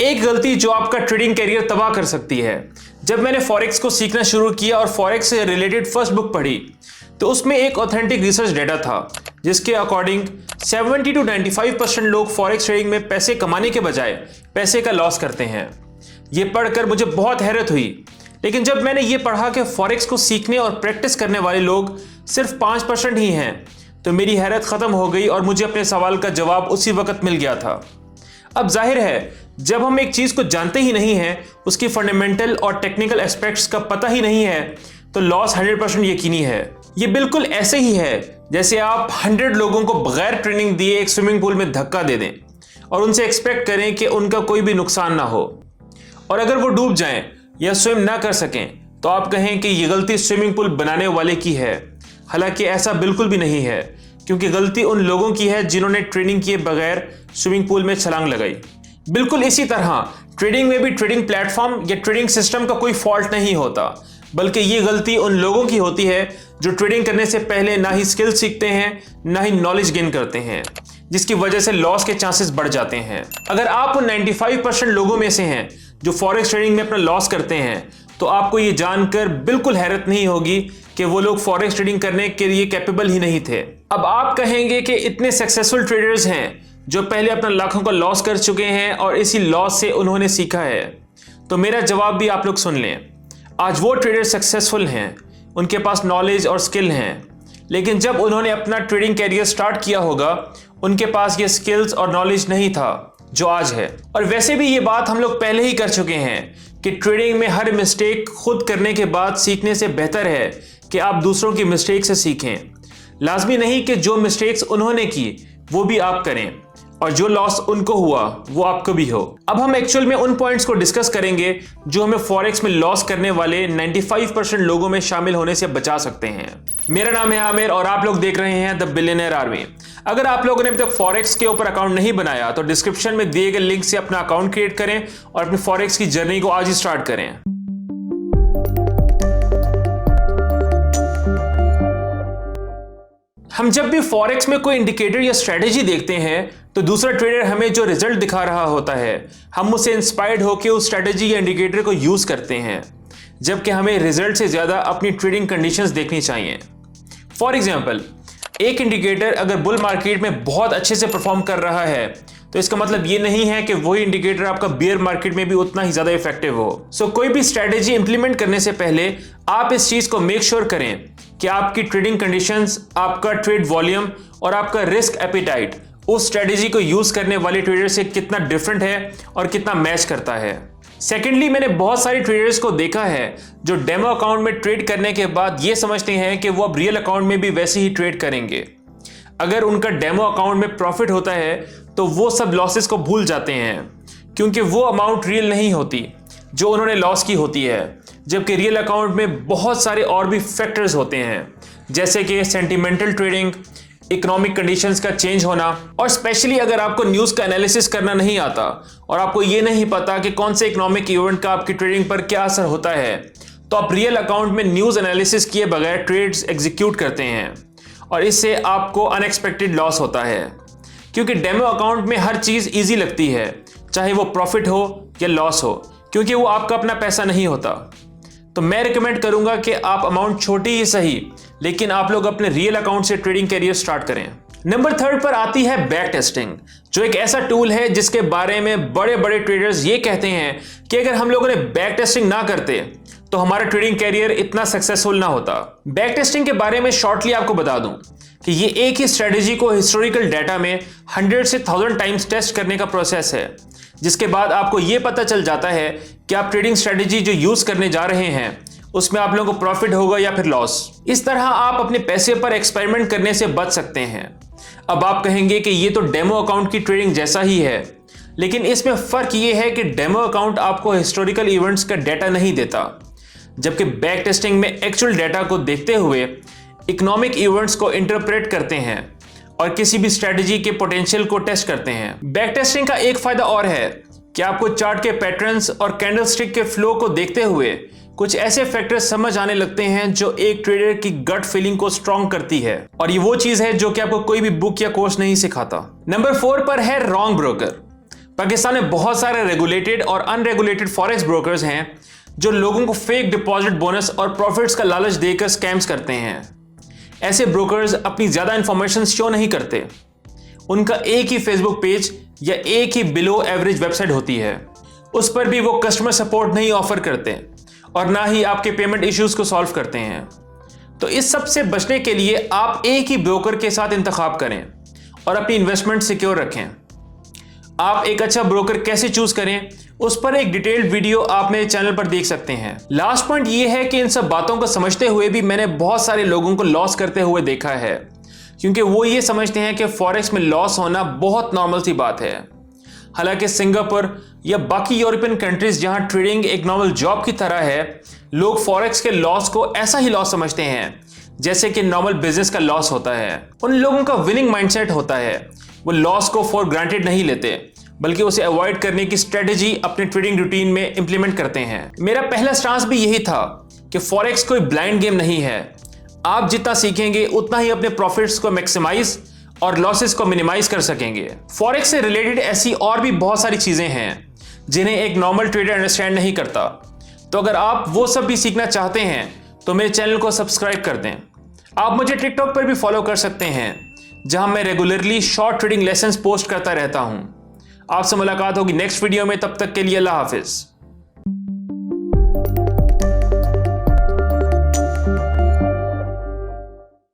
एक गलती जो आपका ट्रेडिंग करियर तबाह कर सकती है। जब मैंने फॉरेक्स को सीखना शुरू किया और फॉरेक्स से रिलेटेड फर्स्ट बुक पढ़ी तो उसमें एक ऑथेंटिक रिसर्च डेटा था जिसके अकॉर्डिंग 70 to 95% लोग फॉरेक्स ट्रेडिंग में पैसे कमाने के बजाय पैसे का लॉस करते हैं। ये पढ़कर मुझे बहुत हैरत हुई, लेकिन जब मैंने ये पढ़ा कि फॉरेक्स को सीखने और प्रैक्टिस करने वाले लोग सिर्फ 5% ही हैं तो मेरी हैरत ख़त्म हो गई और मुझे अपने सवाल का जवाब उसी वक्त मिल गया था। अब जाहिर है, जब हम एक चीज़ को जानते ही नहीं हैं, उसकी फंडामेंटल और टेक्निकल एस्पेक्ट्स का पता ही नहीं है, तो लॉस 100% यकीनी है। ये बिल्कुल ऐसे ही है जैसे आप 100 लोगों को बगैर ट्रेनिंग दिए एक स्विमिंग पूल में धक्का दे दें और उनसे एक्सपेक्ट करें कि उनका कोई भी नुकसान ना हो, और अगर वो डूब जाएं या स्विम ना कर सकें तो आप कहें कि ये गलती स्विमिंग पूल बनाने वाले की है। हालांकि ऐसा बिल्कुल भी नहीं है, क्योंकि गलती उन लोगों की है जिन्होंने ट्रेनिंग किए बगैर स्विमिंग पूल में छलांग लगाई। बिल्कुल इसी तरह ट्रेडिंग में भी ट्रेडिंग प्लेटफॉर्म या ट्रेडिंग सिस्टम का कोई फॉल्ट नहीं होता, बल्कि ये गलती उन लोगों की होती है जो ट्रेडिंग करने से पहले ना ही स्किल सीखते हैं ना ही नॉलेज गेन करते हैं, जिसकी वजह से लॉस के चांसेस बढ़ जाते हैं। अगर आप उन 95% लोगों में से हैं जो फॉरेक्स ट्रेडिंग में अपना लॉस करते हैं तो आपको ये जानकर बिल्कुल हैरत नहीं होगी कि वो लोग फॉरेक्स ट्रेडिंग करने के लिए कैपेबल ही नहीं थे। अब आप कहेंगे कि इतने सक्सेसफुल ट्रेडर्स हैं जो पहले अपना लाखों का लॉस कर चुके हैं और इसी लॉस से उन्होंने सीखा है, तो मेरा जवाब भी आप लोग सुन लें। आज वो ट्रेडर सक्सेसफुल हैं, उनके पास नॉलेज और स्किल हैं, लेकिन जब उन्होंने अपना ट्रेडिंग कैरियर स्टार्ट किया होगा उनके पास ये स्किल्स और नॉलेज नहीं था जो आज है। और वैसे भी ये बात हम लोग पहले ही कर चुके हैं कि ट्रेडिंग में हर मिस्टेक खुद करने के बाद सीखने से बेहतर है कि आप दूसरों की मिस्टेक से सीखें। लाजमी नहीं कि जो मिस्टेक्स उन्होंने की वो भी आप करें और जो लॉस उनको हुआ वो आपको भी हो। अब हम एक्चुअल में उन पॉइंट्स को डिस्कस करेंगे जो हमें फॉरेक्स में लॉस करने वाले 95% लोगों में शामिल होने से बचा सकते हैं। मेरा नाम है आमिर और आप लोग देख रहे हैं द बिलियनेयर आर्मी। अगर आप लोगों ने अभी तक फॉरेक्स के ऊपर अकाउंट नहीं बनाया तो डिस्क्रिप्शन में दिए गए लिंक से अपना अकाउंट क्रिएट करें और अपनी फॉरेक्स की जर्नी को आज ही स्टार्ट करें। हम जब भी फॉरेक्स में कोई इंडिकेटर या स्ट्रेटेजी देखते हैं तो दूसरा ट्रेडर हमें जो रिजल्ट दिखा रहा होता है हम उससे इंस्पायर्ड होकर उस स्ट्रेटेजी या इंडिकेटर को यूज करते हैं, जबकि हमें रिजल्ट से ज्यादा अपनी ट्रेडिंग कंडीशंस देखनी चाहिए। फॉर एग्जांपल, एक इंडिकेटर अगर बुल मार्केट में बहुत अच्छे से परफॉर्म कर रहा है तो इसका मतलब ये नहीं है कि वही इंडिकेटर आपका बियर मार्केट में भी उतना ही ज्यादा इफेक्टिव हो। सो कोई भी स्ट्रेटेजी इंप्लीमेंट करने से पहले आप इस चीज को मेक श्योर करें कि आपकी ट्रेडिंग कंडीशंस, आपका ट्रेड वॉल्यूम और आपका रिस्क एपिटाइट उस स्ट्रेटेजी को यूज करने वाले ट्रेडर से कितना डिफरेंट है और कितना मैच करता है। सेकेंडली, मैंने बहुत सारे ट्रेडर्स को देखा है जो डेमो अकाउंट में ट्रेड करने के बाद ये समझते हैं कि वो अब रियल अकाउंट में भी वैसे ही ट्रेड करेंगे। अगर उनका डेमो अकाउंट में प्रॉफिट होता है तो वो सब लॉसेस को भूल जाते हैं, क्योंकि वो अमाउंट रियल नहीं होती जो उन्होंने लॉस की होती है, जबकि रियल अकाउंट में बहुत सारे और भी फैक्टर्स होते हैं, जैसे कि सेंटिमेंटल ट्रेडिंग, इकोनॉमिक कंडीशंस का चेंज होना, और स्पेशली अगर आपको न्यूज का एनालिसिस करना नहीं आता और आपको ये नहीं पता कि कौन से इकोनॉमिक इवेंट का आपकी ट्रेडिंग पर क्या असर होता है, तो आप रियल अकाउंट में न्यूज एनालिसिस किए बगैर ट्रेड्स एग्जीक्यूट करते हैं और इससे आपको अनएक्सपेक्टेड लॉस होता है। क्योंकि डेमो अकाउंट में हर चीज ईजी लगती है, चाहे वो प्रॉफिट हो या लॉस हो, क्योंकि वो आपका अपना पैसा नहीं होता। तो मैं रिकमेंड करूंगा कि आप अमाउंट छोटी ही सही, लेकिन आप लोग अपने रियल अकाउंट से ट्रेडिंग करियर स्टार्ट करें। नंबर 3 पर आती है बैक टेस्टिंग, जो एक ऐसा टूल है जिसके बारे में बड़े बड़े ट्रेडर्स ये कहते हैं कि अगर हम लोगों ने बैक टेस्टिंग ना करते तो हमारा ट्रेडिंग कैरियर इतना सक्सेसफुल ना होता। बैक टेस्टिंग के बारे में शॉर्टली आपको बता दूं कि ये एक ही स्ट्रेटेजी को हिस्टोरिकल डाटा में 100 से 1000 टाइम्स टेस्ट करने का प्रोसेस है, जिसके बाद आपको ये पता चल जाता है कि आप ट्रेडिंग स्ट्रेटेजी जो यूज करने जा रहे हैं उसमें आप लोगों को प्रॉफिट होगा या फिर लॉस। इस तरह आप अपने पैसे पर एक्सपेरिमेंट करने से बच सकते हैं। अब आप कहेंगे कि ये तो डेमो अकाउंट की ट्रेडिंग जैसा ही है, लेकिन इसमें फर्क ये है कि डेमो अकाउंट आपको हिस्टोरिकल इवेंट्स का डाटा नहीं देता, जबकि बैक टेस्टिंग में एक्चुअल डाटा को देखते हुए इकोनॉमिक इवेंट्स को इंटरप्रेट करते हैं और किसी भी स्ट्रेटेजी के पोटेंशियल को टेस्ट करते हैं। बैक टेस्टिंग का एक फायदा और है कि आपको चार्ट के पैटर्न्स और कैंडलस्टिक के फ्लो को देखते हुए कुछ ऐसे फैक्टर्स समझ आने लगते हैं जो एक ट्रेडर की गट फीलिंग को स्ट्रॉन्ग करती है, और ये वो चीज है जो कि आपको कोई भी बुक या कोर्स नहीं सिखाता। नंबर 4 पर है रॉन्ग ब्रोकर। पाकिस्तान में बहुत सारे रेगुलेटेड और अनरेगुलेटेड फॉरेक्स ब्रोकर्स हैं जो लोगों को फेक डिपॉजिट बोनस और प्रॉफिट्स का लालच देकर स्कैम्स करते हैं। ऐसे ब्रोकर्स अपनी ज्यादा इंफॉर्मेशन शो नहीं करते। उनका एक ही फेसबुक पेज या एक ही बिलो एवरेज वेबसाइट होती है, उस पर भी वो कस्टमर सपोर्ट नहीं ऑफर करते और ना ही आपके पेमेंट इश्यूज को सॉल्व करते हैं। तो इस सब से बचने के लिए आप एक ही ब्रोकर के साथ इंतखाब करें और अपनी इन्वेस्टमेंट सिक्योर रखें। आप एक अच्छा ब्रोकर कैसे चूज करें, उस पर एक डिटेल्ड वीडियो आप मेरे चैनल पर देख सकते हैं। लास्ट पॉइंट ये है कि इन सब बातों को समझते हुए भी मैंने बहुत सारे लोगों को लॉस करते हुए देखा है, क्योंकि वो ये समझते हैं कि फॉरेक्स में लॉस होना बहुत नॉर्मल सी बात है। हालांकि सिंगापुर या बाकी यूरोपियन कंट्रीज जहां ट्रेडिंग एक नॉर्मल जॉब की तरह है, लोग फॉरेक्स के लॉस को ऐसा ही लॉस समझते हैं जैसे कि नॉर्मल बिजनेस का लॉस होता है। उन लोगों का विनिंग माइंडसेट होता है, वो लॉस को फॉर ग्रांटेड नहीं लेते बल्कि उसे अवॉइड करने की स्ट्रेटेजी अपने ट्रेडिंग रूटीन में इंप्लीमेंट करते हैं। मेरा पहला स्टांस भी यही था कि फॉरेक्स कोई ब्लाइंड गेम नहीं है। आप जितना सीखेंगे उतना ही अपने प्रॉफिट्स को मैक्सिमाइज और लॉसेस को मिनिमाइज कर सकेंगे। फॉरेक्स से रिलेटेड ऐसी और भी बहुत सारी चीजें हैं जिन्हें एक नॉर्मल ट्रेडर अंडरस्टैंड नहीं करता। तो अगर आप वो सब भी सीखना चाहते हैं तो मेरे चैनल को सब्सक्राइब कर दें। आप मुझे टिकटॉक पर भी फॉलो कर सकते हैं, जहां मैं regularly short trading lessons post करता रहता हूं। आपसे मुलाकात होगी नेक्स्ट वीडियो में, तब तक के लिए अल्लाह हाफिज।